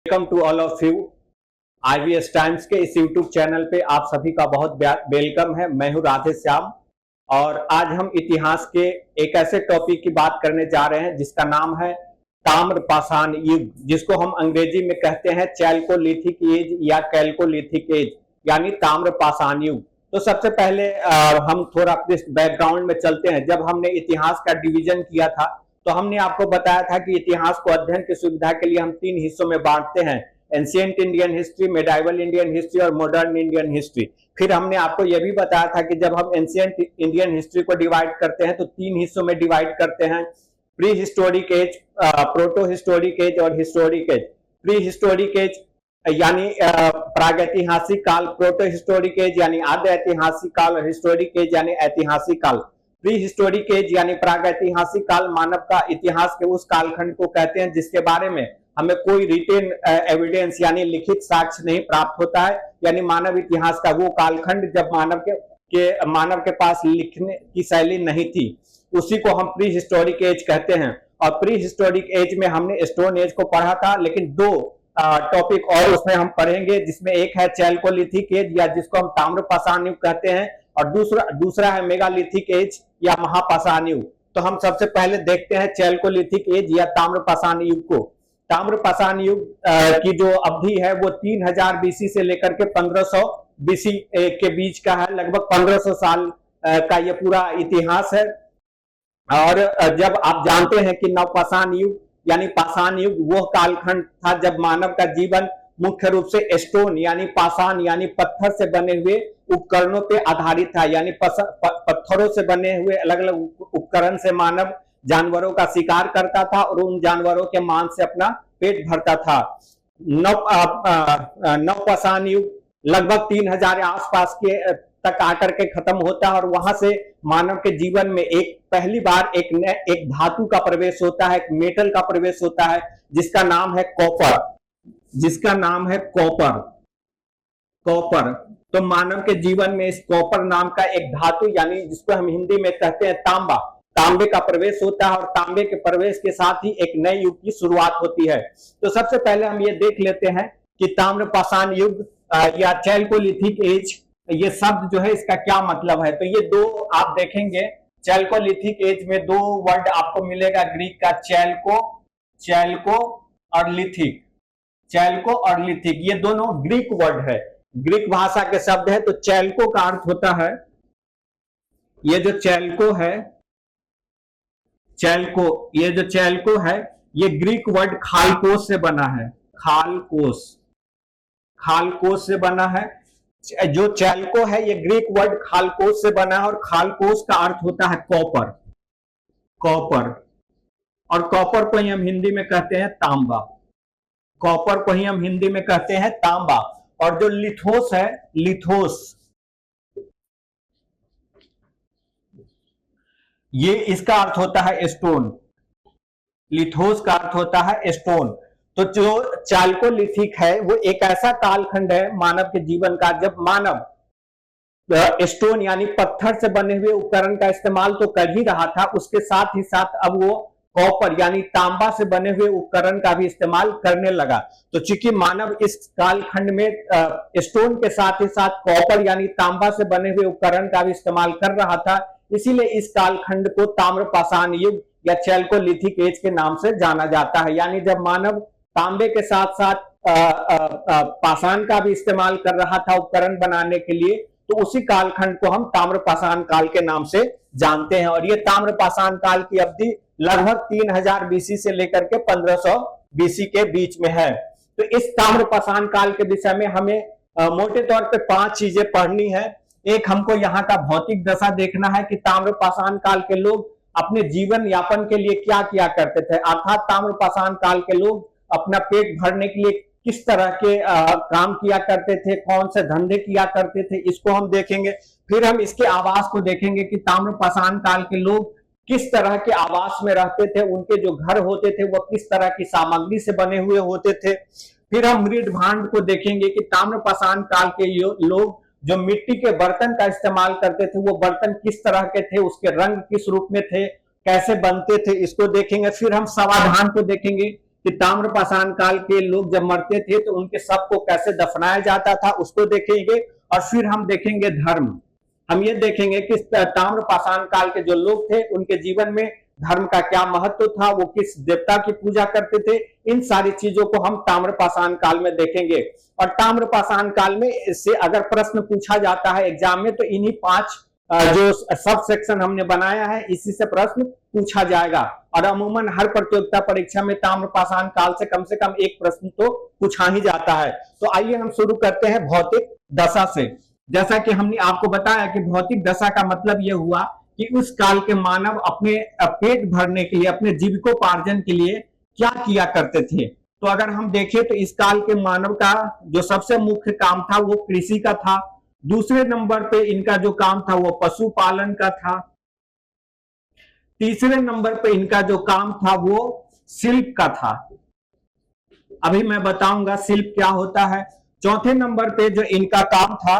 Welcome to all of you. IVS times के इस YouTube channel पे आप सभी का बहुत वेलकम है। मैं हूं राधे श्याम और आज हम इतिहास के एक ऐसे टॉपिक की बात करने जा रहे हैं जिसका नाम है ताम्रपाषाण युग, जिसको हम अंग्रेजी में कहते हैं चैल्कोलिथिक एज या कैल्कोलिथिक एज यानी ताम्रपाषाण युग। तो सबसे पहले हम थोड़ा बैकग्राउंड में चलते हैं। जब हमने इतिहास का डिवीजन किया था तो हमने आपको बताया था कि इतिहास को अध्ययन की सुविधा के लिए हम 3 हिस्सों में बांटते हैं, ancient Indian history, medieval Indian history और मॉडर्न इंडियन हिस्ट्री। फिर हमने आपको यह भी बताया था कि जब हम एंशिएंट इंडियन हिस्ट्री को डिवाइड करते हैं तो 3 हिस्सों में डिवाइड करते हैं, prehistoric age, proto historic age और historic age. Prehistoric age यानी प्रागैतिहासिक काल, प्रोटो हिस्टोरिक एज यानी आद्य ऐतिहासिक काल और हिस्टोरिक एज यानी ऐतिहासिक काल। प्री हिस्टोरिक एज यानी प्रागैतिहासिक काल मानव का इतिहास के उस कालखंड को कहते हैं जिसके बारे में हमें कोई रिटेन एविडेंस यानी लिखित साक्ष्य नहीं प्राप्त होता है, यानी मानव इतिहास का वो कालखंड जब मानव के पास लिखने की शैली नहीं थी, उसी को हम प्री हिस्टोरिक एज कहते हैं। और प्री हिस्टोरिक एज में हमने स्टोन एज को पढ़ा था, लेकिन 2 टॉपिक और उसमें हम पढ़ेंगे, जिसमें एक है चैल्कोलिथिक एज या जिसको हम ताम्रपाषाण युग कहते हैं और दूसरा है मेगालिथिक एज या महापाषाण युग। तो हम सबसे पहले देखते हैं चैल्कोलिथिक एज या ताम्रपाषाण युग को। ताम्रपाषाण युग की जो अवधि है वो 3000 बीसी से लेकर के 1500 बीसी के बीच का है। लगभग 1500 साल का ये पूरा इतिहास है। और जब आप जानते हैं कि नवपाषाण युग यानी पाषाण युग वो कालखंड था जब मानव का जीवन मुख्य रूप से स्टोन यानी पाषाण यानी पत्थर से बने हुए उपकरणों पे आधारित था, यानी पत्थरों से बने हुए अलग अलग उपकरण से मानव जानवरों का शिकार करता था और उन जानवरों के मांस से अपना पेट भरता था। नवपाषाण युग लगभग 3000 आसपास के तक आकर के खत्म होता है और वहां से मानव के जीवन में पहली बार एक धातु का प्रवेश होता है, एक मेटल का प्रवेश होता है जिसका नाम है कॉपर। तो मानव के जीवन में इस कॉपर नाम का एक धातु यानी जिसको हम हिंदी में कहते हैं तांबे का प्रवेश होता है और तांबे के प्रवेश के साथ ही एक नए युग की शुरुआत होती है। तो सबसे पहले हम ये देख लेते हैं कि ताम्रपाषाण युग या चैल्कोलिथिक एज, ये शब्द जो है इसका क्या मतलब है। तो ये 2 आप देखेंगे, चैल्कोलिथिक एज में 2 वर्ड आपको मिलेगा ग्रीक का, चैल्को और लिथिक। चैल्को और लिथिक ये दोनों ग्रीक वर्ड है, ग्रीक भाषा के शब्द है। तो चैल्को का अर्थ होता है, ये जो चैल्को है, ये जो चैल्को है ये ग्रीक वर्ड खालकोस से बना है, खालकोस से बना है। जो चैल्को है ये ग्रीक वर्ड खालकोस से बना है और खालकोस का अर्थ होता है कॉपर और कॉपर को ही हम हिंदी में कहते हैं तांबा। और जो लिथोस है, ये इसका अर्थ होता है स्टोन, लिथोस का अर्थ होता है स्टोन। तो जो चैल्कोलिथिक है वो एक ऐसा कालखंड है मानव के जीवन का जब मानव स्टोन यानी पत्थर से बने हुए उपकरण का इस्तेमाल तो कर ही रहा था, उसके साथ ही साथ अब वो कॉपर यानी तांबा से बने हुए उपकरण का भी इस्तेमाल करने लगा। तो चूंकि मानव इस कालखंड में स्टोन के साथ ही साथ कॉपर यानी तांबा से बने हुए उपकरण का भी इस्तेमाल कर रहा था, इसीलिए इस कालखंड को ताम्रपाषाण युग या चैल्कोलिथिक एज के नाम से जाना जाता है। यानी जब मानव तांबे के साथ साथ पाषाण का भी इस्तेमाल कर रहा था उपकरण बनाने के लिए, तो उसी कालखंड को हम ताम्रपाषाण काल के नाम से जानते हैं। और ये ताम्रपाषाण काल की अवधि लगभग 3000 बीसी से लेकर के 1500 बीसी के बीच में है। तो इस ताम्रपाषाण काल के विषय में हमें मोटे तौर पे 5 चीजें पढ़नी है। एक, हमको यहाँ का भौतिक दशा देखना है कि ताम्रपाषाण काल के लोग अपने जीवन यापन के लिए क्या किया करते थे, अर्थात ताम्रपाषाण काल के लोग अपना पेट भरने के लिए किस तरह के काम किया करते थे, कौन से धंधे किया करते थे, इसको हम देखेंगे। फिर हम इसके आवास को देखेंगे कि ताम्रपाषाण काल के लोग किस तरह के आवास में रहते थे, उनके जो घर होते थे वो किस तरह की सामग्री से बने हुए होते थे। फिर हम मृद भांड को देखेंगे कि ताम्रपाषाण काल के लोग जो मिट्टी के बर्तन का इस्तेमाल करते थे वो बर्तन किस तरह के थे, उसके रंग किस रूप में थे, कैसे बनते थे, इसको देखेंगे। फिर हम समाधान को देखेंगे कि ताम्र पाषाण काल के लोग जब मरते थे तो उनके शव को कैसे दफनाया जाता था उसको देखेंगे। और फिर हम देखेंगे धर्म। हम ये देखेंगे कि ताम्र पाषाण काल के जो लोग थे उनके जीवन में धर्म का क्या महत्व था, वो किस देवता की पूजा करते थे, इन सारी चीजों को हम ताम्र पाषाण काल में देखेंगे। और ताम्र पाषाण काल में इससे अगर प्रश्न पूछा जाता है एग्जाम में तो इन्हीं 5 जो सब सेक्शन हमने बनाया है इसी से प्रश्न पूछा जाएगा। और अमूमन हर प्रतियोगिता परीक्षा में ताम्र पाषाण काल से कम एक प्रश्न तो पूछा ही जाता है। तो आइए हम शुरू करते हैं भौतिक दशा से। जैसा कि हमने आपको बताया कि भौतिक दशा का मतलब यह हुआ कि उस काल के मानव अपने पेट भरने के लिए, अपने जीविकोपार्जन के लिए क्या किया करते थे। तो अगर हम देखें तो इस काल के मानव का जो सबसे मुख्य काम था वो कृषि का था। दूसरे नंबर पे इनका जो काम था वो पशुपालन का था। तीसरे नंबर पे इनका जो काम था वो शिल्प का था। अभी मैं बताऊंगा शिल्प क्या होता है। चौथे नंबर पे जो इनका काम था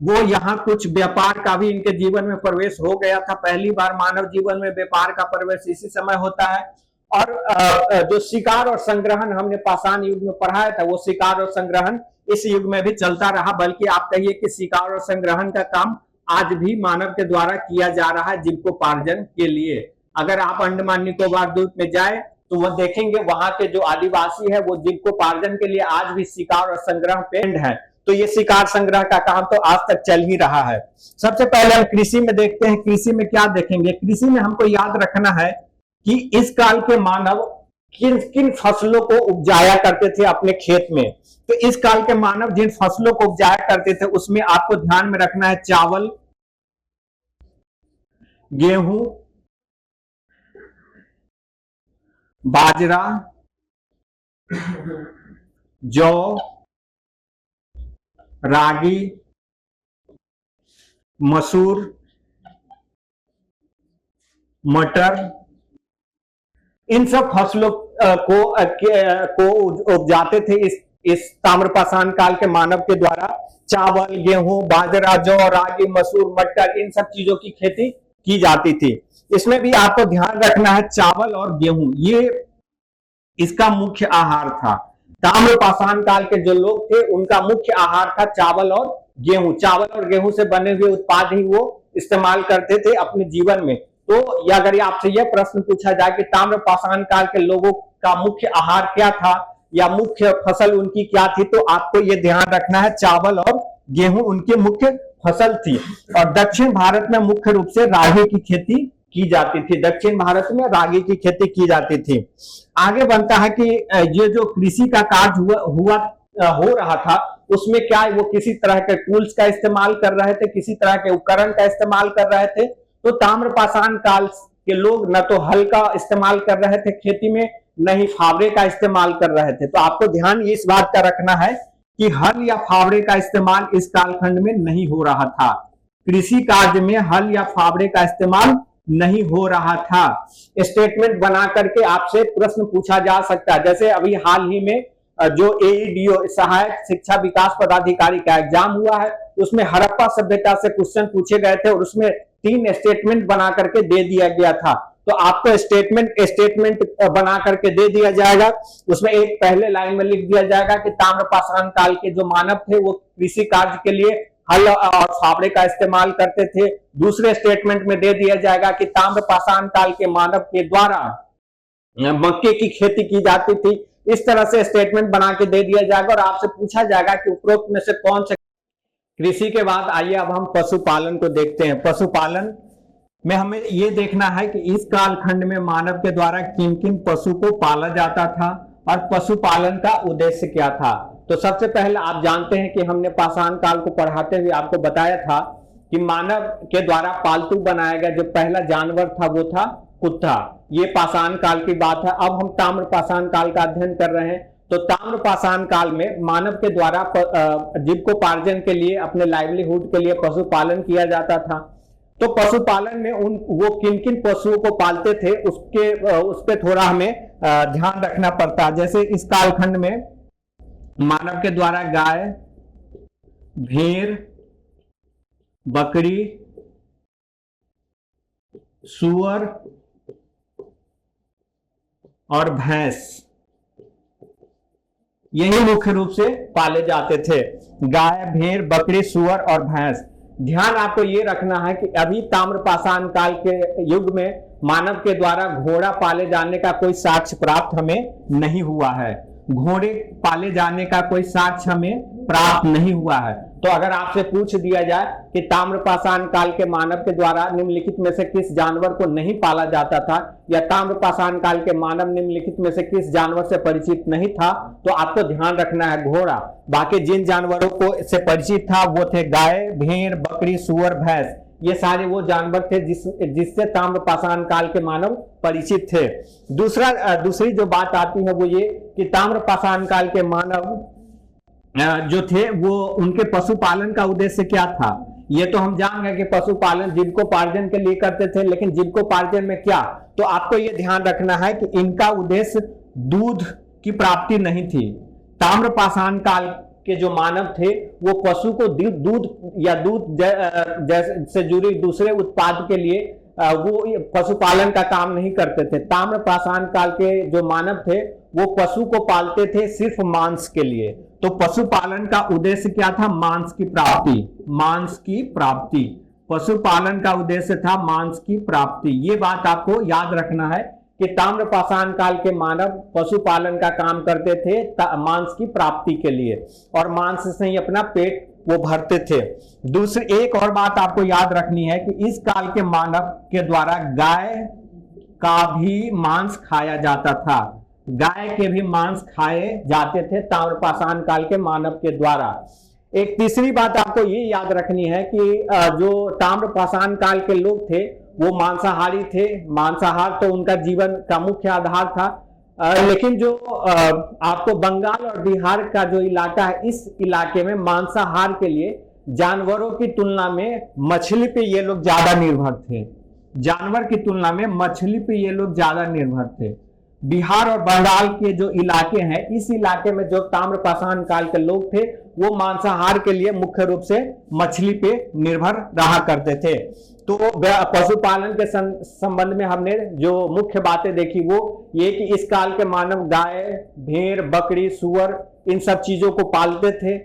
वो यहाँ कुछ व्यापार का भी इनके जीवन में प्रवेश हो गया था। पहली बार मानव जीवन में व्यापार का प्रवेश इसी समय होता है। और जो शिकार और संग्रहण हमने पाषाण युग में पढ़ाया था वो शिकार और संग्रहण इस युग में भी चलता रहा। बल्कि आप कहिए कि शिकार और संग्रहण का काम आज भी मानव के द्वारा किया जा रहा है जीविकोपार्जन के लिए। अगर आप अंडमान निकोबार द्वीप में जाए तो वह देखेंगे वहां के जो आदिवासी है वो जीविकोपार्जन के लिए आज भी शिकार और संग्रह पेंड है। तो ये शिकार संग्रह का काम तो आज तक चल ही रहा है। सबसे पहले हम कृषि में देखते हैं। कृषि में क्या देखेंगे, कृषि में हमको याद रखना है कि इस काल के मानव किन किन फसलों को उपजाया करते थे अपने खेत में। तो इस काल के मानव जिन फसलों को उपजाया करते थे उसमें आपको ध्यान में रखना है चावल, गेहूं, बाजरा, जौ, रागी, मसूर, मटर, इन सब फसलों को उपजाते थे इस ताम्र पाषाण काल के मानव के द्वारा। चावल, गेहूं, बाजरा, जौ, रागी, मसूर, मटर, इन सब चीजों की खेती की जाती थी। इसमें भी आपको ध्यान रखना है चावल और गेहूं ये इसका मुख्य आहार था। ताम्र पाषाण काल के जो लोग थे उनका मुख्य आहार था चावल और गेहूं। चावल और गेहूं से बने हुए उत्पाद ही वो इस्तेमाल करते थे अपने जीवन में। तो अगर आपसे यह प्रश्न पूछा जाए कि ताम्र पाषाण काल के लोगों का मुख्य आहार क्या था या मुख्य फसल उनकी क्या थी, तो आपको यह ध्यान रखना है चावल और गेहूं उनकी मुख्य फसल थी। और दक्षिण भारत में मुख्य रूप से रागी की खेती की जाती थी। दक्षिण भारत में रागी की खेती की जाती थी। आगे बनता है कि ये जो कृषि का कार्य हो रहा था उसमें क्या वो किसी तरह के टूल्स का इस्तेमाल कर रहे थे, किसी तरह के उपकरण का इस्तेमाल कर रहे थे। तो ताम्र पाषाण काल के लोग न तो हल का इस्तेमाल कर रहे थे खेती में, न ही फावड़े का इस्तेमाल कर रहे थे। तो आपको ध्यान इस बात का रखना है कि हल या फावड़े का इस्तेमाल इस कालखंड में नहीं हो रहा था। कृषि कार्य में हल या फावड़े का इस्तेमाल नहीं हो रहा था। स्टेटमेंट बना करके आपसे प्रश्न पूछा जा सकता है। जैसे अभी हाल ही में जो एईडीओ सहायक शिक्षा विकास पदाधिकारी का एग्जाम हुआ है उसमें हड़प्पा सभ्यता से क्वेश्चन पूछे गए थे और उसमें 3 स्टेटमेंट बना करके दे दिया गया था। तो आपको स्टेटमेंट बना करके दे दिया जाएगा। उसमें एक पहले लाइन में लिख दिया जाएगा कि ताम्र पाषाण काल के जो मानव थे वो कृषि कार्य के लिए हल और फावड़े का इस्तेमाल करते थे। दूसरे स्टेटमेंट में दे दिया जाएगा कि ताम्र पाषाण काल के मानव के द्वारा मक्के की खेती की जाती थी। इस तरह से स्टेटमेंट बना के दे दिया जाएगा और आपसे पूछा जाएगा कि उपरोक्त में से कौन से। कृषि के बाद आइए अब हम पशुपालन को देखते हैं। पशुपालन में हमें यह देखना है कि इस कालखंड में मानव के द्वारा किन किन पशु को पाला जाता था और पशुपालन का उद्देश्य क्या था। तो सबसे पहले आप जानते हैं कि हमने पाषाण काल को पढ़ाते हुए आपको बताया था कि मानव के द्वारा पालतू बनाया गया जो पहला जानवर था वो था कुत्ता। ये पाषाण काल की बात है। अब हम ताम्र पाषाण काल का अध्ययन कर रहे हैं। तो ताम्र पाषाण काल में मानव के द्वारा जीविकोपार्जन के लिए, अपने लाइवलीहुड के लिए पशुपालन किया जाता था। तो पशुपालन में वो किन किन पशुओं को पालते थे उस पे थोड़ा हमें ध्यान रखना पड़ता है। जैसे इस कालखंड में मानव के द्वारा गाय, भेड़, बकरी, सूअर और भैंस, यही मुख्य रूप से पाले जाते थे, गाय, भेड़, बकरी, सुअर और भैंस। ध्यान आपको ये रखना है कि अभी ताम्रपाषाण काल के युग में मानव के द्वारा घोड़ा पाले जाने का कोई साक्ष्य प्राप्त हमें नहीं हुआ है। घोड़े पाले जाने का कोई साक्ष्य हमें प्राप्त नहीं हुआ है। तो अगर आपसे पूछ दिया जाए कि ताम्रपाषाण काल के मानव के द्वारा निम्नलिखित में से किस जानवर को नहीं पाला जाता था, या ताम्रपाषाण काल के मानव निम्नलिखित में से किस जानवर से परिचित नहीं था, तो आपको ध्यान रखना है घोड़ा। बाकी जिन जानवरों को से परिचित था वो थे गाय, भेड़, बकरी, सुअर, भैंस। ये सारे वो जानवर थे जिससे ताम्रपाषाण काल के मानव परिचित थे। दूसरी जो बात आती है वो ये कि ताम्रपाषाण काल के मानव जो थे वो उनके पशुपालन का उद्देश्य क्या था। ये तो हम जान गए कि पशुपालन जीविकोपार्जन के लिए करते थे, लेकिन जीविकोपार्जन में क्या, तो आपको ये ध्यान रखना है कि इनका उद्देश्य दूध की प्राप्ति नहीं थी। ताम्रपाषाण काल के जो मानव थे वो पशु को दूध या दूध से जुड़ी दूसरे उत्पाद के लिए वो पशुपालन का काम नहीं करते थे। ताम्रपाषाण काल के जो मानव थे वो पशु को पालते थे सिर्फ मांस के लिए। तो पशुपालन का उद्देश्य क्या था? मांस की प्राप्ति। मांस की प्राप्ति, पशुपालन का उद्देश्य था मांस की प्राप्ति। ये बात आपको याद रखना है कि ताम्रपाषाण काल के मानव पशुपालन का काम करते थे मांस की प्राप्ति के लिए, और मांस से ही अपना पेट वो भरते थे। दूसरी एक और बात आपको याद रखनी है कि इस काल के मानव के द्वारा गाय का भी मांस खाया जाता था। गाय के भी मांस खाए जाते थे ताम्रपाषाण काल के मानव के द्वारा। एक तीसरी बात आपको ये याद रखनी है कि जो ताम्रपाषाण काल के लोग थे वो मांसाहारी थे। मांसाहार तो उनका जीवन का मुख्य आधार था। लेकिन जो आपको बंगाल और बिहार का जो इलाका है, इस इलाके में मांसाहार के लिए जानवरों की तुलना में मछली पे ये लोग ज्यादा निर्भर थे। जानवर की तुलना में मछली पे ये लोग ज्यादा निर्भर थे। बिहार और बंगाल के जो इलाके हैं, इस इलाके में जो ताम्रपाषाण काल के लोग थे वो मांसाहार के लिए मुख्य रूप से मछली पे निर्भर रहा करते थे। तो पशुपालन के संबंध में हमने जो मुख्य बातें देखी वो ये कि इस काल के मानव गाय, भेड़, बकरी, सुअर इन सब चीजों को पालते थे।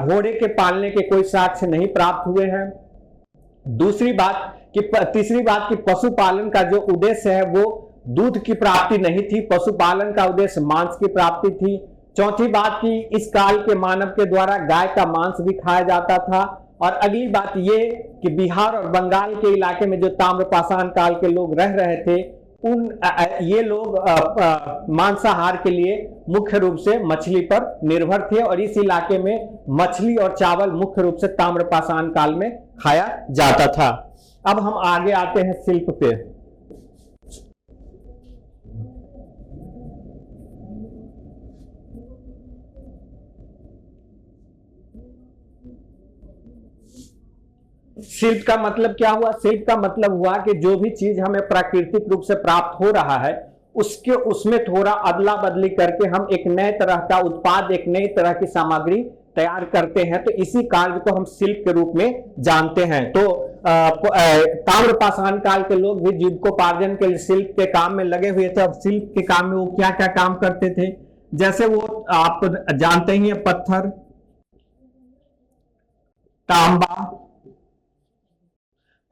घोड़े के पालने के कोई साक्ष्य नहीं प्राप्त हुए हैं। तीसरी बात कि पशुपालन का जो उद्देश्य है वो दूध की प्राप्ति नहीं थी, पशुपालन का उद्देश्य मांस की प्राप्ति थी। चौथी बात कि इस काल के मानव के द्वारा गाय का मांस भी खाया जाता था। और अगली बात ये कि बिहार और बंगाल के इलाके में जो ताम्रपाषाण काल के लोग रह रहे थे ये लोग मांसाहार के लिए मुख्य रूप से मछली पर निर्भर थे, और इस इलाके में मछली और चावल मुख्य रूप से ताम्रपाषाण काल में खाया जाता था। अब हम आगे आते हैं शिल्प पे। शिल्प का मतलब क्या हुआ? शिल्प का मतलब हुआ कि जो भी चीज हमें प्राकृतिक रूप से प्राप्त हो रहा है उसमें थोड़ा अदला बदली करके हम एक नए तरह का उत्पाद, एक नई तरह की सामग्री तैयार करते हैं। तो इसी कार्य को हम शिल्प के रूप में जानते हैं। तो ताम्रपाषाण काल के लोग भी जीविकोपार्जन के लिए शिल्प के काम में लगे हुए थे। अब शिल्प के काम में वो क्या क्या काम करते थे, जैसे वो आप जानते ही हैं, पत्थर,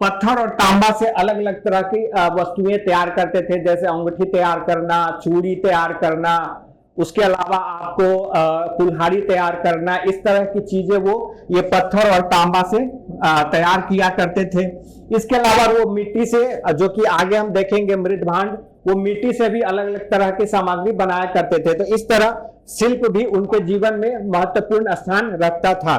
पत्थर और तांबा से अलग अलग तरह की वस्तुएं तैयार करते थे, जैसे अंगूठी तैयार करना, चूड़ी तैयार करना, उसके अलावा आपको कुल्हाड़ी तैयार करना, इस तरह की चीजें वो ये पत्थर और तांबा से तैयार किया करते थे। इसके अलावा वो मिट्टी से, जो कि आगे हम देखेंगे मृदभांड, वो मिट्टी से भी अलग अलग तरह की सामग्री बनाया करते थे। तो इस तरह शिल्प भी उनके जीवन में महत्वपूर्ण स्थान रखता था।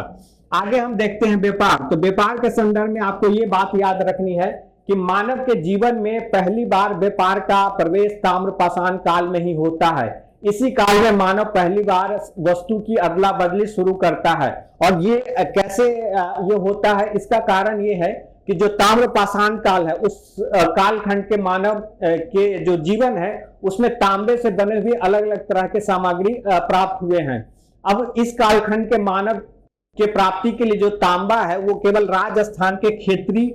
आगे हम देखते हैं व्यापार। तो व्यापार के संदर्भ में आपको ये बात याद रखनी है कि मानव के जीवन में पहली बार व्यापार का प्रवेश ताम्रपाषाण काल में ही होता है। इसी काल में मानव पहली बार वस्तु की अदला बदली शुरू करता है। और ये कैसे ये होता है, इसका कारण ये है कि जो ताम्रपाषाण काल है उस कालखंड के मानव के जो जीवन है उसमें तांबे से बने हुए अलग अलग तरह के सामग्री प्राप्त हुए हैं। अब इस कालखंड के मानव के प्राप्ति के लिए जो तांबा है वो केवल राजस्थान के खेतरी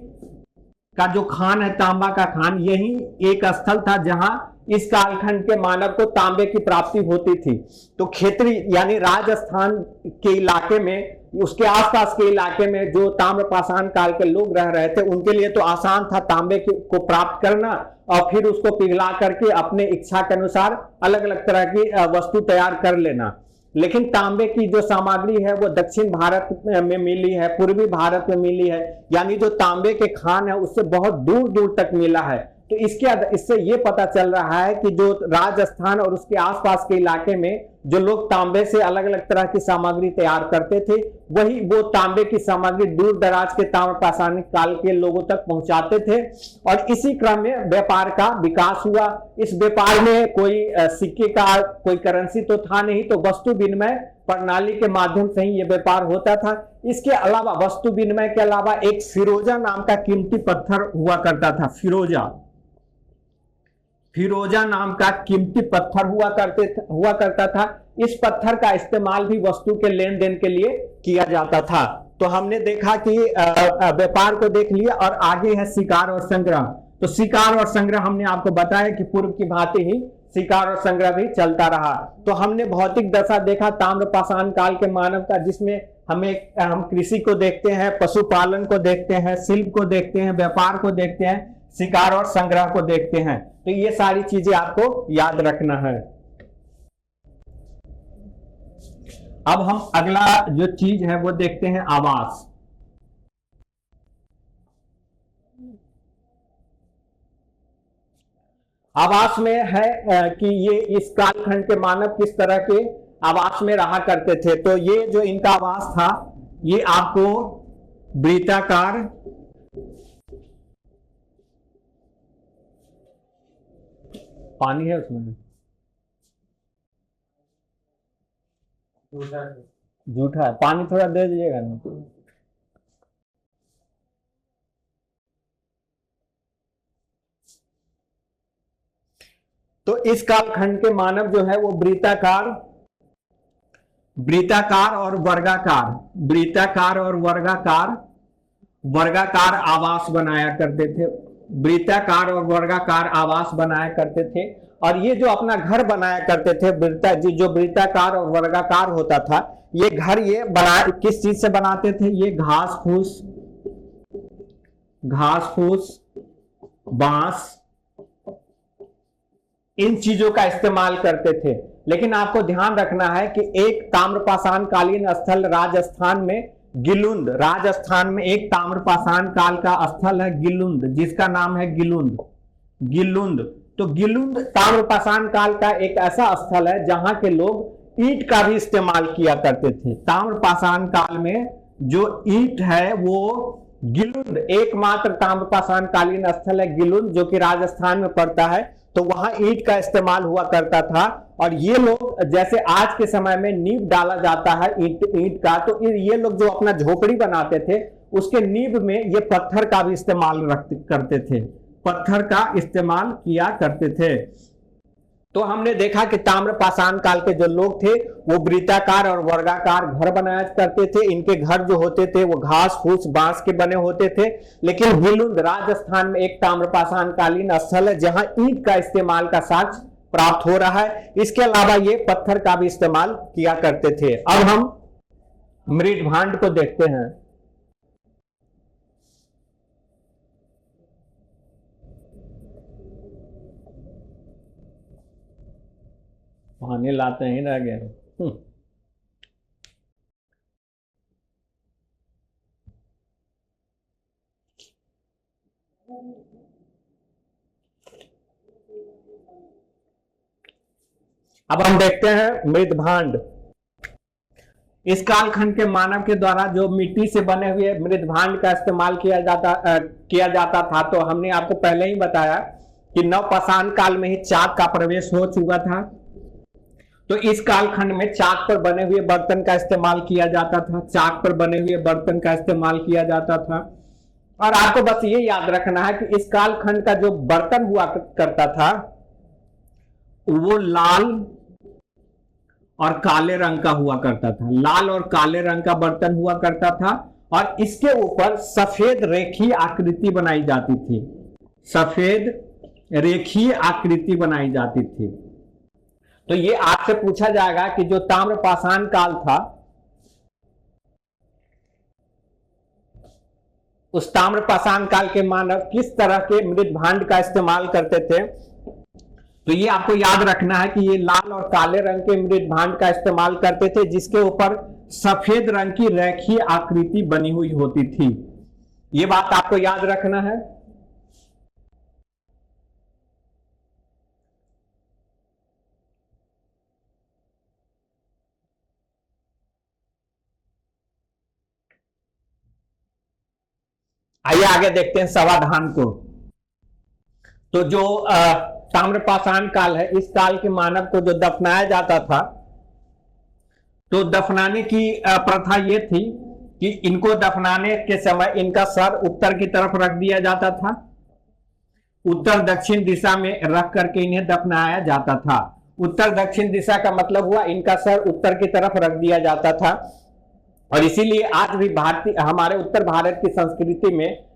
का जो खान है, तांबा का खान, यही एक स्थल था जहां इस कालखंड के मानव को तांबे की प्राप्ति होती थी। तो क्षेत्रीय यानी राजस्थान के इलाके में, उसके आसपास के इलाके में जो ताम्रपाषाण काल के लोग रह रहे थे, उनके लिए तो आसान था तांबे को प्राप्त करना और फिर उसको पिघला करके अपने इच्छा के अनुसार अलग अलग तरह की वस्तु तैयार कर लेना। लेकिन तांबे की जो सामग्री है वो दक्षिण भारत में मिली है, पूर्वी भारत में मिली है, यानी जो तांबे के खान है उससे बहुत दूर दूर तक मिला है। तो इससे ये पता चल रहा है कि जो राजस्थान और उसके आसपास के इलाके में जो लोग तांबे से अलग अलग तरह की सामग्री तैयार करते थे, वही वो तांबे की सामग्री दूर दराज के ताम्रपाषाण काल के लोगों तक पहुंचाते थे। और इसी क्रम में व्यापार का विकास हुआ। इस व्यापार में कोई सिक्के का कोई करेंसी तो था नहीं, तो वस्तु विनिमय प्रणाली के माध्यम से ही ये व्यापार होता था। इसके अलावा वस्तु विनिमय के अलावा एक फिरोजा नाम का कीमती पत्थर हुआ करता था। फिरोजा नाम का कीमती पत्थर हुआ करता था। इस पत्थर का इस्तेमाल भी वस्तु के लेन देन के लिए किया जाता था। तो हमने देखा कि व्यापार को देख लिया और आगे है शिकार और संग्रह। तो शिकार और संग्रह हमने आपको बताया कि पूर्व की भांति ही शिकार और संग्रह भी चलता रहा। तो हमने भौतिक दशा देखा ताम्रपाषाण काल के मानव का, जिसमें हम कृषि को देखते हैं, पशुपालन को देखते हैं, शिल्प को देखते हैं, व्यापार को देखते हैं, शिकार और संग्रह को देखते हैं। तो ये सारी चीजें आपको याद रखना है। अब हम अगला जो चीज है वो देखते हैं आवास। आवास में है कि ये इस कालखंड के मानव किस तरह के आवास में रहा करते थे। तो ये जो इनका आवास था ये आपको वृत्ताकार, पानी है उसमें, जूठा है, पानी थोड़ा दे दीजिएगा ना। तो इस कालखंड के मानव जो है वो वृत्ताकार और वर्गाकार आवास बनाया करते थे। वृत्ताकार और वर्गाकार आवास बनाया करते थे। और ये जो अपना घर बनाया करते थे, जो वृत्ताकार और वर्गाकार होता था, ये घर ये किस चीज से बनाते थे? ये घास फूस, बांस, इन चीजों का इस्तेमाल करते थे। लेकिन आपको ध्यान रखना है कि एक ताम्रपाषाण कालीन स्थल राजस्थान में गिलुंद, राजस्थान में एक ताम्रपाषाण काल का स्थल है गिलुंद, जिसका नाम है गिलुंद। तो गिलुंद ताम्रपाषाण काल का एक ऐसा स्थल है जहां के लोग ईंट का भी इस्तेमाल किया करते थे। ताम्रपाषाण काल में जो ईंट है वो गिलुंद, एकमात्र ताम्रपाषाण कालीन स्थल है गिलुंद, जो कि राजस्थान में पड़ता है। तो वहां ईंट का इस्तेमाल हुआ करता था। और ये लोग, जैसे आज के समय में नींव डाला जाता है ईंट का, तो ये लोग जो अपना झोपड़ी बनाते थे उसके नींव में ये पत्थर का भी इस्तेमाल करते थे, पत्थर का इस्तेमाल किया करते थे। तो हमने देखा कि ताम्रपाषाण काल के जो लोग थे वो वृत्ताकार और वर्गाकार घर बनाया करते थे। इनके घर जो होते थे वो घास फूस बांस के बने होते थे। लेकिन गिलुंद राजस्थान में एक ताम्रपाषाण कालीन स्थल है जहां ईंट का इस्तेमाल का साक्ष्य प्राप्त हो रहा है। इसके अलावा ये पत्थर का भी इस्तेमाल किया करते थे। अब हम मृदभांड को देखते हैं। पानी लाते ही रह गए। अब हम देखते हैं मृदभांड। इस कालखंड के मानव के द्वारा जो मिट्टी से बने हुए मृदभांड का इस्तेमाल किया जाता था। तो हमने आपको पहले ही बताया कि नवपाषाण काल में ही चाक का प्रवेश हो चुका था। तो इस कालखंड में चाक पर बने हुए बर्तन का इस्तेमाल किया जाता था। चाक पर बने हुए बर्तन का इस्तेमाल किया जाता था। और आपको बस ये याद रखना है कि इस कालखंड का जो बर्तन हुआ करता था वो लाल और काले रंग का हुआ करता था। लाल और काले रंग का बर्तन हुआ करता था और इसके ऊपर सफेद रेखी आकृति बनाई जाती थी। सफेद रेखीय आकृति बनाई जाती थी। तो ये आपसे पूछा जाएगा कि जो ताम्रपाषाण काल था, उस ताम्रपाषाण काल के मानव किस तरह के मृद भांड का इस्तेमाल करते थे। तो ये आपको याद रखना है कि ये लाल और काले रंग के मृद भांड का इस्तेमाल करते थे, जिसके ऊपर सफेद रंग की रेखीय आकृति बनी हुई होती थी। ये बात आपको याद रखना है। आइए आगे देखते हैं समाधान को। तो जो ताम्रपाषाण काल है, इस काल के मानव को जो दफनाया जाता था, तो दफनाने की प्रथा ये थी कि इनको दफनाने के समय इनका सर उत्तर की तरफ रख दिया जाता था। उत्तर दक्षिण दिशा में रख करके इन्हें दफनाया जाता था। उत्तर दक्षिण दिशा का मतलब हुआ इनका सर उत्तर की तरफ रख दिया जाता था। और इसीलिए आज भी हमारे उत्तर भारत की संस्कृति में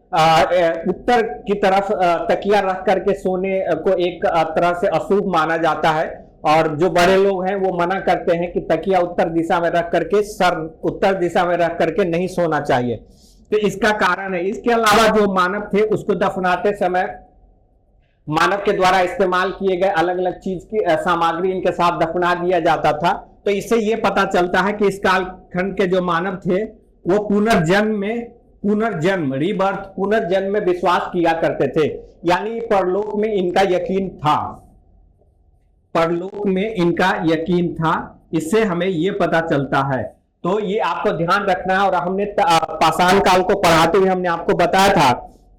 उत्तर की तरफ तकिया रख करके सोने को एक तरह से अशुभ माना जाता है। और जो बड़े लोग हैं वो मना करते हैं कि तकिया उत्तर दिशा में रख करके, सर उत्तर दिशा में रख करके नहीं सोना चाहिए। तो इसका कारण है। इसके अलावा जो मानव थे उसको दफनाते समय मानव के द्वारा इस्तेमाल किए गए अलग अलग चीज की सामग्री इनके साथ दफना दिया जाता था। तो इससे यह पता चलता है कि इस कालखंड के जो मानव थे वो पुनर्जन्म में विश्वास किया करते थे। यानी परलोक में इनका यकीन था, परलोक में इनका यकीन था। इससे हमें यह पता चलता है। तो ये आपको ध्यान रखना है। और हमने पाषाण काल को पढ़ाते हुए हमने आपको बताया था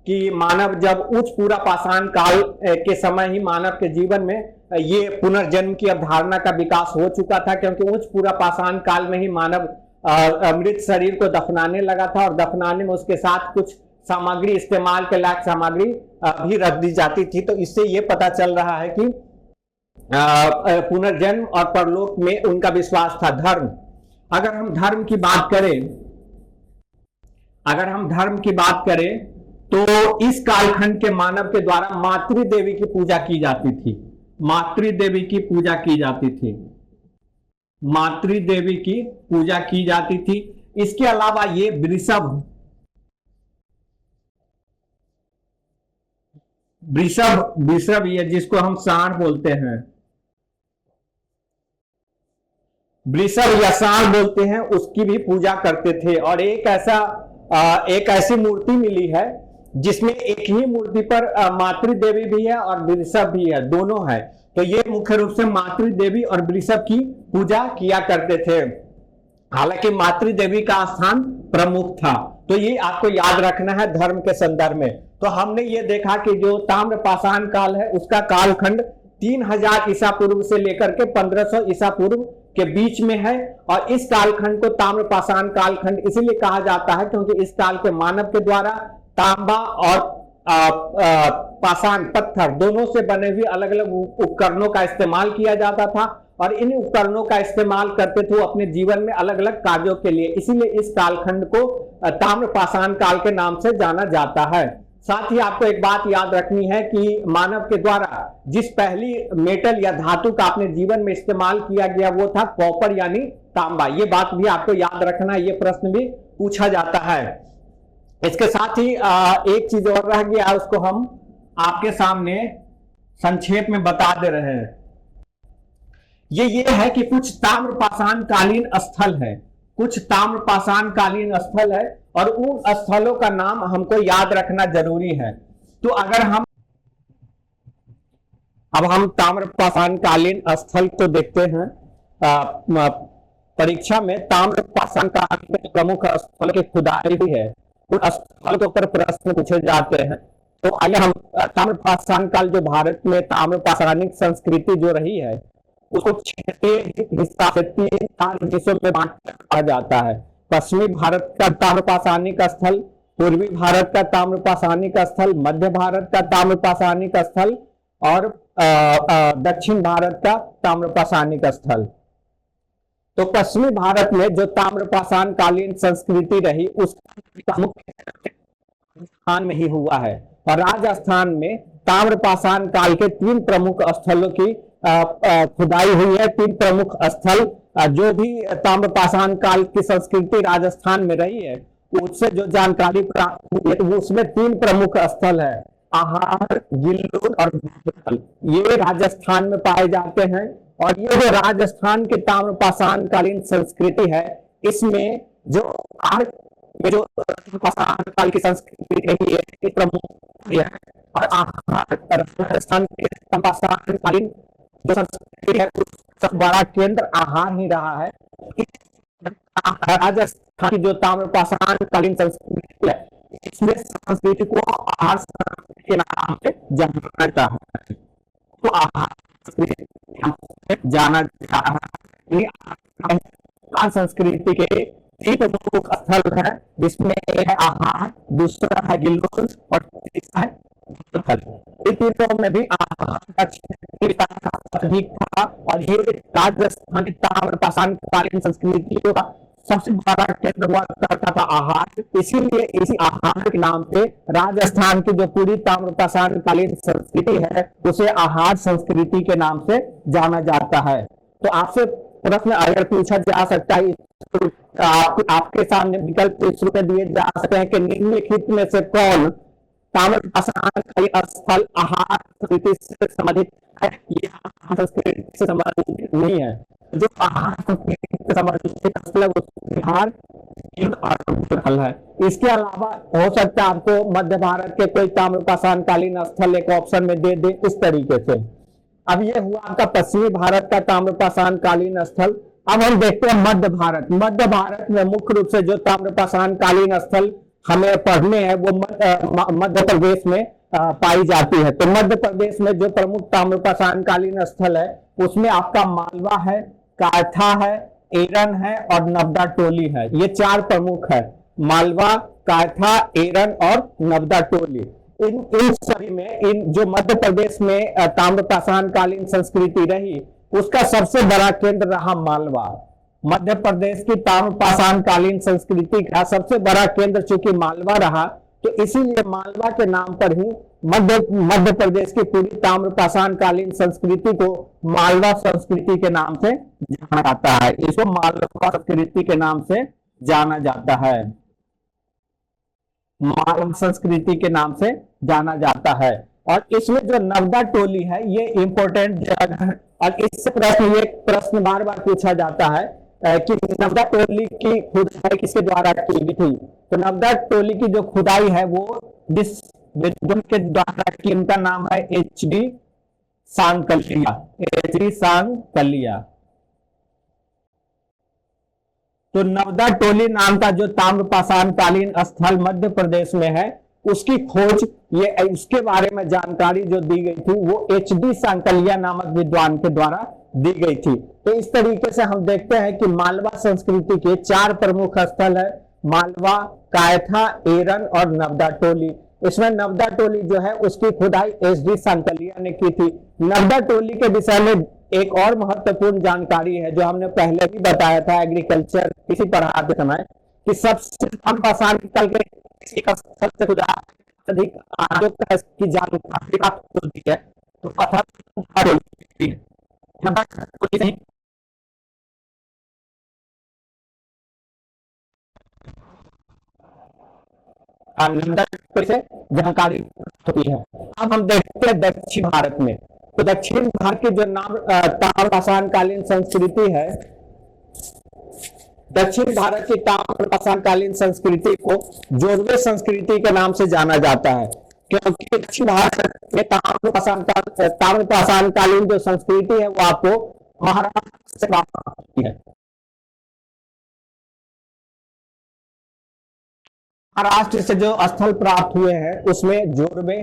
कि मानव जब उच्च पूरा पाषाण काल के समय ही मानव के जीवन में ये पुनर्जन्म की अवधारणा का विकास हो चुका था, क्योंकि उच्च पूरा पाषाण काल में ही मानव मृत शरीर को दफनाने लगा था। और दफनाने में उसके साथ कुछ सामग्री, इस्तेमाल के लायक सामग्री भी रख दी जाती थी। तो इससे ये पता चल रहा है कि पुनर्जन्म और परलोक में उनका विश्वास था। धर्म, अगर हम धर्म की बात करें तो इस कालखंड के मानव के द्वारा मातृदेवी की पूजा की जाती थी। मातृदेवी की पूजा की जाती थी। मातृदेवी की पूजा की जाती थी। इसके अलावा ये वृषभ ये जिसको हम सांड बोलते हैं, वृषभ या सांड बोलते हैं, उसकी भी पूजा करते थे। और एक ऐसी मूर्ति मिली है जिसमें एक ही मूर्ति पर मातृदेवी भी है और वृषभ भी है, दोनों है। तो ये मुख्य रूप से मातृदेवी और वृषभ की पूजा किया करते थे। हालांकि मातृदेवी का स्थान प्रमुख था। तो ये आपको याद रखना है धर्म के संदर्भ में। तो हमने ये देखा कि जो ताम्रपाषाण काल है उसका कालखंड 3000 ईसा पूर्व से लेकर के 1500 ईसा पूर्व के बीच में है। और इस कालखंड को ताम्रपाषाण कालखंड इसीलिए कहा जाता है क्योंकि इस काल के मानव के द्वारा तांबा और पाषाण पत्थर दोनों से बने हुए अलग अलग उपकरणों का इस्तेमाल किया जाता था। और इन उपकरणों का इस्तेमाल करते थे अपने जीवन में अलग अलग कार्यों के लिए। इसीलिए इस कालखंड को ताम्रपाषाण काल के नाम से जाना जाता है। साथ ही आपको एक बात याद रखनी है कि मानव के द्वारा जिस पहली मेटल या धातु का अपने जीवन में इस्तेमाल किया गया वो था कॉपर यानी तांबा। ये बात भी आपको याद रखना, ये प्रश्न भी पूछा जाता है। इसके साथ ही एक चीज और रह गया, उसको हम आपके सामने संक्षेप में बता दे रहे हैं। ये है कि कुछ ताम्रपाषाण कालीन स्थल है, कुछ ताम्रपाषाण कालीन स्थल है और उन स्थलों का नाम हमको याद रखना जरूरी है। तो अगर हम ताम्रपाषाण कालीन स्थल को देखते हैं, परीक्षा में ताम्रपाषाण काल के प्रमुख स्थल की खुदाई हुई है, उन स्थल के ऊपर प्रश्न पूछे जाते हैं। तो आइए हम ताम्रपाषाण काल जो भारत में ताम्रपाषाणिक संस्कृति जो रही है उसको 6 हिस्सा से 4 हिस्सों में बांटा जाता है। पश्चिमी भारत का ताम्रपाषाणिक स्थल, पूर्वी भारत का ताम्रपाषाणिक स्थल, मध्य भारत का ताम्रपाषाणिक स्थल और दक्षिण भारत का ताम्रपाषाणिक स्थल। तो पश्चिमी भारत में जो ताम्रपाषाण कालीन संस्कृति रही उसका मुख्य स्थान में ही हुआ है। और राजस्थान में ताम्रपाषाण काल के 3 प्रमुख स्थलों की खुदाई हुई है। 3 प्रमुख स्थल जो भी ताम्रपाषाण काल की संस्कृति राजस्थान में रही है उससे जो जानकारी प्राप्त हुई है तो उसमें 3 प्रमुख स्थल है, आहार, गिल्लूर और भूतल। ये राजस्थान में पाए जाते हैं। और ये जो राजस्थान की ताम्रपाषाण कालीन संस्कृति है इसमें जो जो ताम्रपाषाण काल की संस्कृति रही है प्रमुख है। और आहार, राजस्थान के ताम्रपाषाण कालीन जो संस्कृति है उसका बड़ा केंद्र आहार ही रहा है। राजस्थान की जो ताम्रपाषाण कालीन संस्कृति है इसमें संस्कृति को आहार संस्कृति के नाम से जाना जाता है। तो आहार संस्कृति जाना जाता है। संस्कृति के 3 प्रमुख स्थल है जिसमें एक है आहार, दूसरा है गिल्लूर और तीसरा है भूतल। इन तीनों में भी आहार अधिक था और ये राजस्थान की ताम्रपाषाण कालीन संस्कृति का सबसे बड़ा केंद्र हुआ करता था आहार। इसीलिए इसी आहार के नाम से राजस्थान की जो पूरी ताम्रपाषाण कालीन संस्कृति है उसे आहार संस्कृति के नाम से जाना जाता है। तो आपसे प्रश्न अगर पूछा जा सकता है, आपके सामने विकल्प इस रूप में दिए जा सकते हैं कि निम्नलिखित में से कौन ताम्रपाषाण कालीन स्थल आहार संस्कृति से संबंधित है? ये संस्कृति से संबंधित नहीं है। जो आहार संस्कृति से संबंधित स्थल है वो बिहार और है। इसके अलावा हो सकता है आपको मध्य भारत के कोई ताम्रपाषाण कालीन स्थल एक ऑप्शन में दे दे इस तरीके से। अब ये हुआ आपका पश्चिमी भारत का ताम्रपाषाण कालीन स्थल। अब हम देखते हैं मध्य भारत। मध्य भारत में मुख्य रूप से जो ताम्रपाषाण कालीन स्थल हमें पढ़ने हैं वो मध्य प्रदेश में पाई जाती है। तो मध्य प्रदेश में जो प्रमुख ताम्रपाषाण कालीन स्थल है उसमें आपका मालवा है, कायथा है, एरन है और नवदा टोली है। ये 4 प्रमुख है, मालवा, कायथा, एरन और नवदा टोली। इन सभी में इन जो मध्य प्रदेश में ताम्रपाषाण कालीन संस्कृति रही उसका सबसे बड़ा केंद्र रहा मालवा। मध्य प्रदेश की ताम्रपाषाण कालीन संस्कृति का सबसे बड़ा केंद्र चूंकि मालवा रहा तो इसीलिए मालवा के नाम पर ही मध्य प्रदेश की पूरी ताम्रपाषाण कालीन संस्कृति को मालवा संस्कृति के नाम से जाना जाता है। इसको मालवा संस्कृति के नाम से जाना जाता है, मालवा संस्कृति के नाम से जाना जाता है। और इसमें जो नवदा टोली है ये इंपॉर्टेंट जगह है। और इससे ये प्रश्न बार बार पूछा जाता है कि नवदा टोली की खुदाई किसके द्वारा की गई थी? तो नवदा टोली की जो खुदाई है वो जिस विद्वान के द्वारा की उनका नाम है HD सांकलिया। HD सांकलिया। तो नवदा टोली नाम का जो ताम्रपाषाण कालीन स्थल मध्य प्रदेश में है उसकी खोज ये उसके बारे में जानकारी जो दी गई थी वो HD सांकलिया नामक विद्वान के द्वारा दी गई थी। तो इस तरीके से हम देखते हैं कि मालवा संस्कृति के 4 प्रमुख स्थल है, मालवा, कायथा, एरन और नवदा टोली। इसमें नवदा टोली जो है उसकी खुदाई HD सांकलिया ने की थी। नवदा टोली के विषय में एक और महत्वपूर्ण जानकारी है जो हमने पहले भी बताया था एग्रीकल्चर किसी पढ़ाते समय कि सबसे ताम्रपाषाण काल के स्थल से खुदा अधिक की जानकारी प्राप्त होती है तो से जानकारी होती है। अब हम देखते हैं दक्षिण भारत में। तो दक्षिण भारत की जो ताम्रपाषाण कालीन संस्कृति है, दक्षिण भारत की ताम्रपाषाण कालीन संस्कृति को जोरवे संस्कृति के नाम से जाना जाता है क्योंकि दक्षिण भारत में ताम्रपाषाण कालीन जो संस्कृति है वो आपको महाराष्ट्र से प्राप्त होती है। महाराष्ट्र से जो स्थल प्राप्त हुए हैं उसमें जोरवे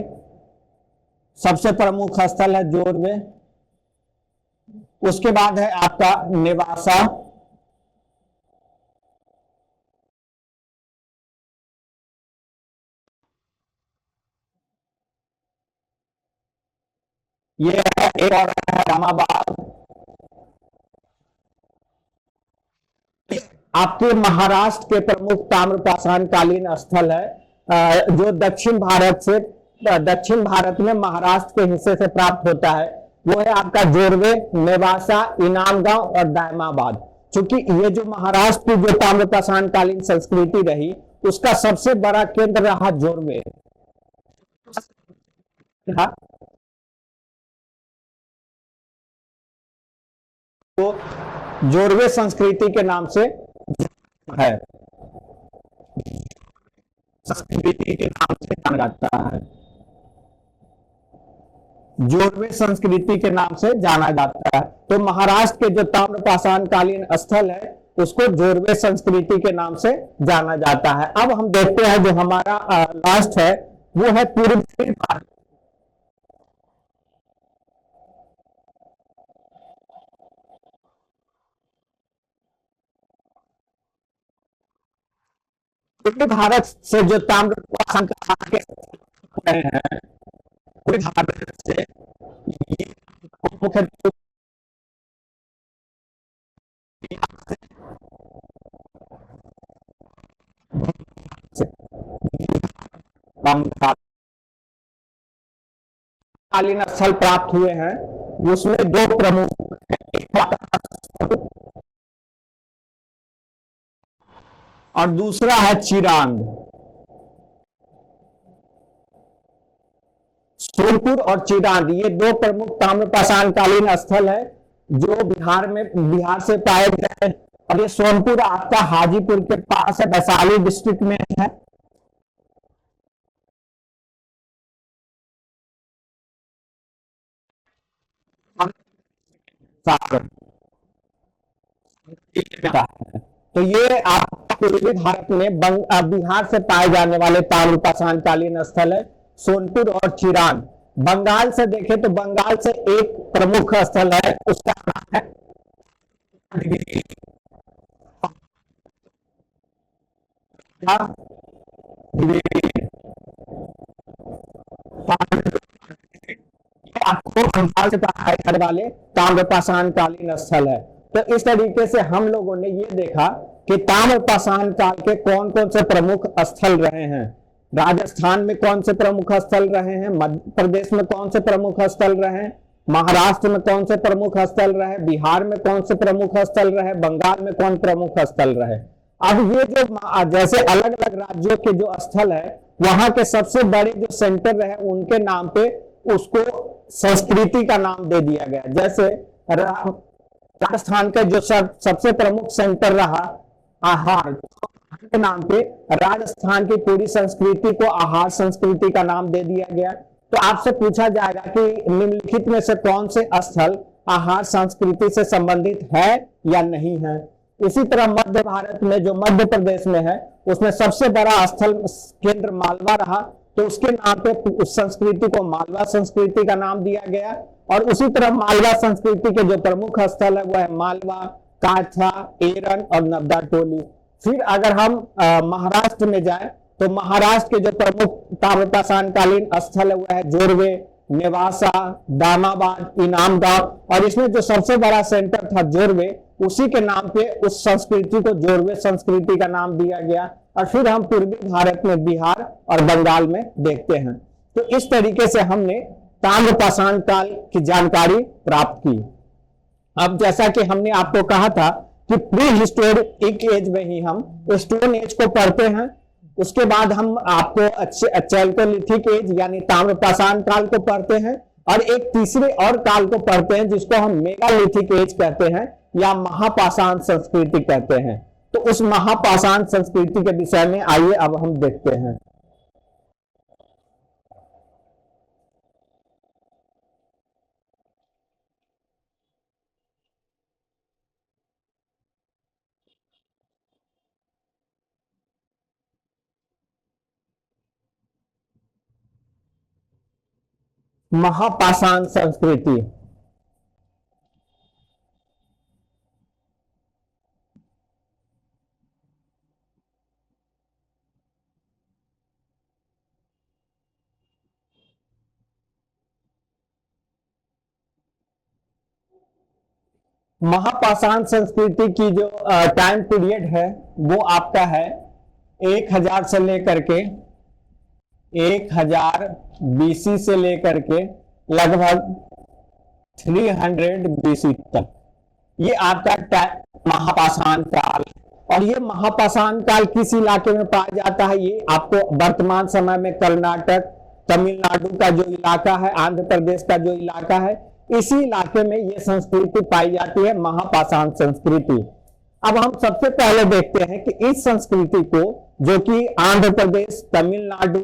सबसे प्रमुख स्थल है, जोरवे। उसके बाद है आपका नेवासा, ये है एक और रामाबाद। आपके महाराष्ट्र के प्रमुख ताम्रपाषाण कालीन स्थल है जो दक्षिण भारत से दक्षिण भारत में महाराष्ट्र के हिस्से से प्राप्त होता है वो है आपका जोरवे, नेवासा, इनामगांव और दायमाबाद। क्योंकि ये जो महाराष्ट्र की जो ताम्रपाषाण कालीन संस्कृति रही उसका सबसे बड़ा केंद्र रहा जोरवे। तो जोरवे संस्कृति के नाम से है, संस्कृति के नाम से जाना जाता है, जोरवे संस्कृति के नाम से जाना जाता है। तो महाराष्ट्र के जो ताम्रपाषाण कालीन स्थल है उसको जोरवे संस्कृति के नाम से जाना जाता है। अब हम देखते हैं जो हमारा लास्ट है वो है पूर्वी भारत। पूर्वी भारत से जो ताम्रपाषाण रहे हैं, पूर्वी भारत से मुख्य कालीन स्थल प्राप्त हुए हैं, उसमें दो प्रमुख और दूसरा है चिरांद। सोनपुर और चिरांद ये दो प्रमुख ताम्रपाषाण कालीन स्थल है जो बिहार से पाए गए। और ये सोनपुर आपका हाजीपुर के पास है, वैशाली डिस्ट्रिक्ट में है। तो ये आपका पूर्वी भारत में बिहार से पाए जाने वाले ताम्रपाषाण कालीन स्थल है सोनपुर और चिरांद। बंगाल से देखें तो बंगाल से एक प्रमुख स्थल है, उसका नाम है आपको बंगाल से पाए जाने वाले ताम्रपाषाण कालीन स्थल है। तो इस तरीके से हम लोगों ने ये देखा कि ताम्रपाषाण काल के कौन कौन से प्रमुख स्थल रहे हैं। राजस्थान में कौन से प्रमुख स्थल रहे हैं, मध्य प्रदेश में कौन से प्रमुख स्थल रहे, महाराष्ट्र में कौन से प्रमुख स्थल रहे, बिहार में कौन से प्रमुख स्थल रहे, बंगाल में कौन प्रमुख स्थल रहे। अब ये जो जैसे अलग अलग राज्यों के जो स्थल है वहां के सबसे बड़े जो सेंटर रहे उनके नाम पे उसको संस्कृति का नाम दे दिया गया। जैसे राजस्थान का जो सबसे प्रमुख सेंटर रहा आहार के नाम पे राजस्थान की पूरी संस्कृति को आहार संस्कृति का नाम दे दिया गया। तो आपसे पूछा जाएगा कि निम्नलिखित में से कौन से स्थल आहार संस्कृति से संबंधित है या नहीं है। इसी तरह मध्य भारत में जो मध्य प्रदेश में है उसमें सबसे बड़ा स्थल केंद्र मालवा रहा, तो उसके नाम पे उस संस्कृति को मालवा संस्कृति का नाम दिया गया। और उसी तरह मालवा संस्कृति के जो प्रमुख स्थल है वो है मालवा, काठा, एरन और नवदा टोली। फिर अगर हम महाराष्ट्र में जाए तो महाराष्ट्र के जो प्रमुख ताम्रपाषाण कालीन स्थल है वो है जोरवे, नेवासा, दामाबाद, इनामगांव। और इसमें जो सबसे बड़ा सेंटर था जोरवे, उसी के नाम पे उस संस्कृति को जोरवे संस्कृति का नाम दिया गया। और फिर हम पूर्वी भारत में बिहार और बंगाल में देखते हैं। तो इस तरीके से हमने ताम्रपाषाण काल की जानकारी प्राप्त की। अब जैसा कि हमने आपको कहा था कि प्री हिस्टोरिक एज में ही हम स्टोन एज को पढ़ते हैं, उसके बाद हम आपको अच्छे चैल्कोलिथिक एज यानी ताम्रपाषाण काल को पढ़ते हैं, और एक तीसरे और काल को पढ़ते हैं जिसको हम मेगालिथिक एज कहते हैं या महापाषाण संस्कृति कहते हैं। तो उस महापाषाण संस्कृति के विषय में आइए अब हम देखते हैं। महापाषाण संस्कृति महापाषाण संस्कृति की जो टाइम पीरियड है वो आपका है 1000 से लेकर के 1000 BC से लेकर के लगभग 300 BC तक ये आपका महापाषाण काल। और ये महापाषाण काल किस इलाके में पाया जाता है? ये आपको वर्तमान समय में कर्नाटक, तमिलनाडु का जो इलाका है, आंध्र प्रदेश का जो इलाका है, इसी इलाके में ये संस्कृति पाई जाती है, महापाषाण संस्कृति। अब हम सबसे पहले देखते हैं कि इस संस्कृति को, जो कि आंध्र प्रदेश, तमिलनाडु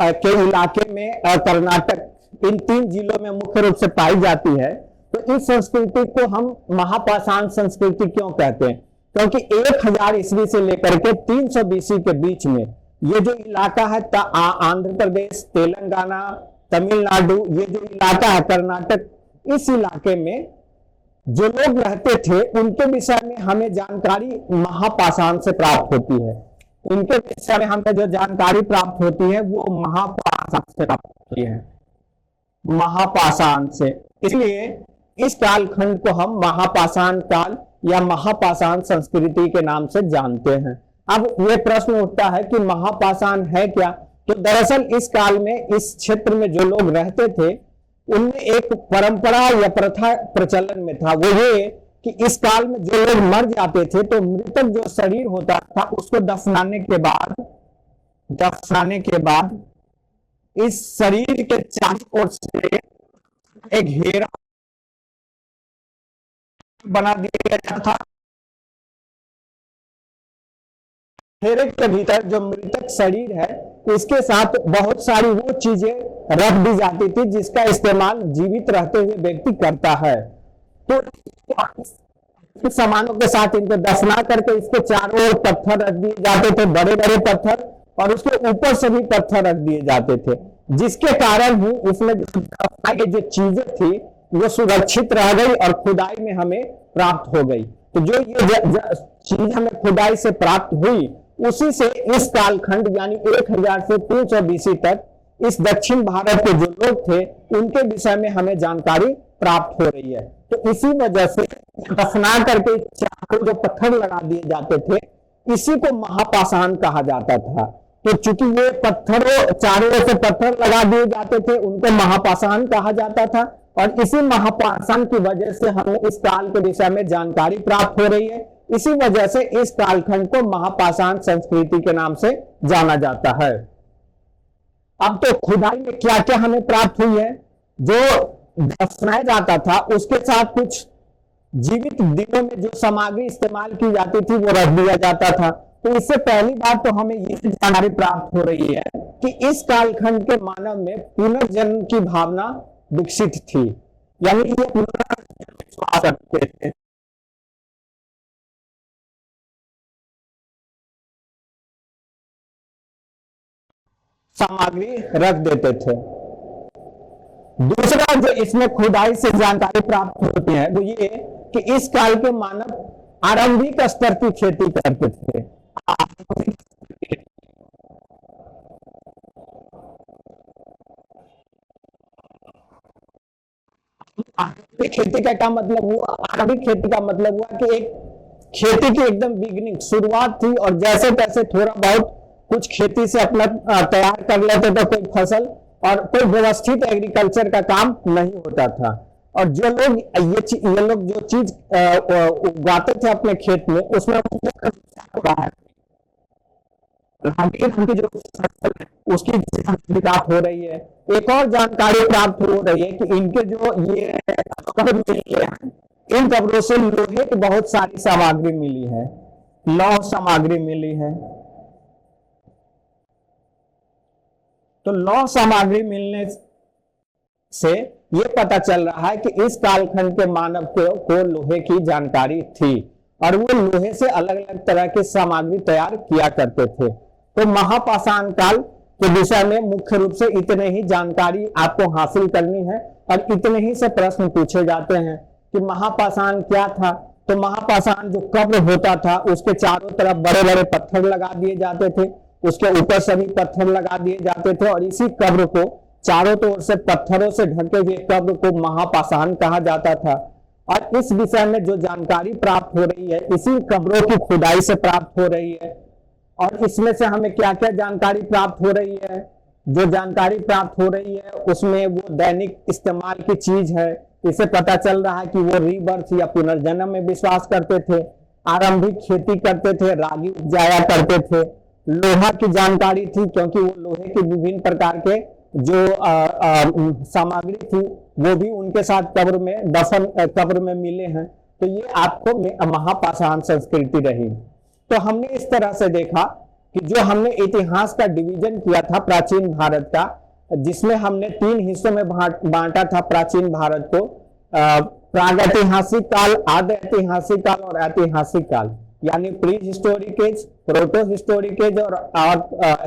के इलाके में, कर्नाटक, इन 3 जिलों में मुख्य रूप से पाई जाती है, तो इस संस्कृति को हम महापाषाण संस्कृति क्यों कहते हैं? क्योंकि 1000 ईस्वी से लेकर के 300 BC के बीच में ये जो इलाका है, आंध्र प्रदेश, तेलंगाना, तमिलनाडु, ये जो इलाका है कर्नाटक, इस इलाके में जो लोग रहते थे उनके विषय में हमें जानकारी महापाषाण से प्राप्त होती है। उनके विषय में हमें जो जानकारी प्राप्त होती है वो महापाषाण से प्राप्त होती है, महापाषाण से। इसलिए इस कालखंड को हम महापाषाण काल या महापाषाण संस्कृति के नाम से जानते हैं। अब ये प्रश्न उठता है कि महापाषाण है क्या? तो दरअसल इस काल में, इस क्षेत्र में जो लोग रहते थे उनमें एक परंपरा या प्रथा प्रचलन में था। वो ये कि इस काल में जो लोग मर जाते थे तो मृतक जो शरीर होता था उसको दफनाने के बाद इस शरीर के चारों ओर से एक घेरा बना दिया जाता था। घेरे के भीतर जो मृतक शरीर है इसके साथ बहुत सारी वो चीजें रख दी जाती थी जिसका इस्तेमाल जीवित रहते हुए व्यक्ति करता है। तो सामानों के साथ इनको दफना करके इसके चारों ओर पत्थर रख दिए जाते थे, बड़े बड़े पत्थर, और उसके ऊपर से भी पत्थर रख दिए जाते थे, जिसके कारण ही उसमें जो चीजें थी वो सुरक्षित रह गई और खुदाई में हमें प्राप्त हो गई। तो जो ये चीज हमें खुदाई से प्राप्त हुई, उसी से इस कालखंड यानी 1000 से 300 BC तक इस दक्षिण भारत के जो लोग थे उनके विषय में हमें जानकारी प्राप्त हो रही है। तो इसी वजह से दफना करके चारों जो पत्थर लगा दिए जाते थे, इसी को महापाषाण कहा जाता था। तो चूंकि ये पत्थरों, चारों ओर से पत्थर लगा दिए जाते थे, उनको महापाषाण कहा जाता था, और इसी महापाषाण की वजह से हमें इस काल के विषय में जानकारी प्राप्त हो रही है। इसी वजह से इस कालखंड को महापाषाण संस्कृति के नाम से जाना जाता है। अब तो खुदाई में क्या क्या हमें प्राप्त हुई है? जो दफनाया जाता था उसके साथ कुछ जीवित दिनों में जो सामग्री इस्तेमाल की जाती थी वो रख दिया जाता था। तो इससे पहली बात तो हमें ये जानकारी प्राप्त हो रही है कि इस कालखंड के मानव में पुनर्जन्म की भावना विकसित थी, यानी कि ये पुनर्विश्वास करते थे। सामग्री रख देते थे। दूसरा जो इसमें खुदाई से जानकारी प्राप्त होती है वो ये कि इस काल के मानव आरंभिक स्तर की खेती करते थे। आरंभिक खेती का क्या मतलब हुआ? आरंभिक खेती का मतलब हुआ कि एक खेती की एकदम बिगिनिंग, शुरुआत थी, और जैसे तैसे थोड़ा बहुत कुछ खेती से अपना तैयार कर लेते थे कोई फसल, और कोई व्यवस्थित एग्रीकल्चर का काम नहीं होता था। और जो लोग ये लोग जो चीज उगाते थे अपने खेत में, उसमें जो उसकी प्राप्त हो रही है। एक और जानकारी प्राप्त हो रही है कि इनके जो ये इन कब्रों से लोहे की बहुत सारी सामग्री मिली है, लौह सामग्री मिली है। तो लौह सामग्री मिलने से यह पता चल रहा है कि इस कालखंड के मानव को लोहे की जानकारी थी, और वो लोहे से अलग अलग तरह के सामग्री तैयार किया करते थे। तो महापाषाण काल के विषय में मुख्य रूप से इतने ही जानकारी आपको हासिल करनी है, और इतने ही से प्रश्न पूछे जाते हैं कि महापाषाण क्या था। तो महापाषाण जो कब्र होता था उसके चारों तरफ बड़े बड़े पत्थर लगा दिए जाते थे, उसके ऊपर से भी पत्थर लगा दिए जाते थे, और इसी कब्र को चारों ओर से पत्थरों से ढके हुए कब्र को महापाषाण कहा जाता था। और इस विषय में जो जानकारी प्राप्त हो रही है इसी कब्रों की खुदाई से प्राप्त हो रही है। और इसमें से हमें क्या क्या जानकारी प्राप्त हो रही है। जो जानकारी प्राप्त हो रही है उसमें वो दैनिक इस्तेमाल की चीज है। इसे पता चल रहा है कि वो रीबर्थ या पुनर्जन्म में विश्वास करते थे, आरंभिक खेती करते थे, रागी उपजाया करते थे, लोहा की जानकारी थी क्योंकि वो लोहे के विभिन्न प्रकार के जो सामग्री थी वो भी उनके साथ कब्र में मिले हैं। तो ये आपको महापाषाण संस्कृति रही। तो हमने इस तरह से देखा कि जो हमने इतिहास का डिवीजन किया था प्राचीन भारत का, जिसमें हमने 3 हिस्सों में बांटा था प्राचीन भारत को, प्रागैतिहासिक काल, आद्य ऐतिहासिक काल और ऐतिहासिक काल, यानी prehistoric age, proto historic age और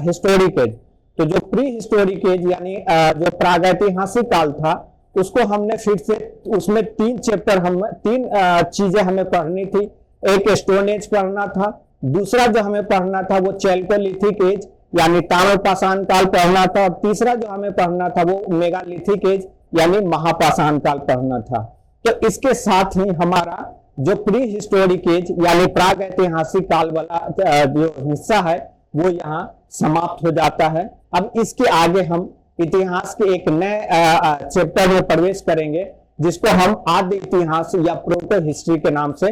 हिस्टोरिक एज। तो जो प्री हिस्टोरिक एज यानी जो प्रागैतिहासिक काल था उसको हमने फिर से, उसमें 3 चैप्टर, हम 3 चीजें हमें पढ़नी थी। एक स्टोन एज पढ़ना था, दूसरा जो हमें पढ़ना था वो चैल्कोलिथिक एज यानी ताम्रपाषाण काल पढ़ना था, और तीसरा जो हमें पढ़ना था वो मेगालिथिक एज यानी महापाषाण काल पढ़ना था। तो इसके साथ ही हमारा जो प्री हिस्टोरिक एज यानी प्राग ऐतिहासिक काल वाला जो हिस्सा है वो यहाँ समाप्त हो जाता है। अब इसके आगे हम इतिहास के एक नए चैप्टर में प्रवेश करेंगे जिसको हम आद्य इतिहास या प्रोटो हिस्ट्री के नाम से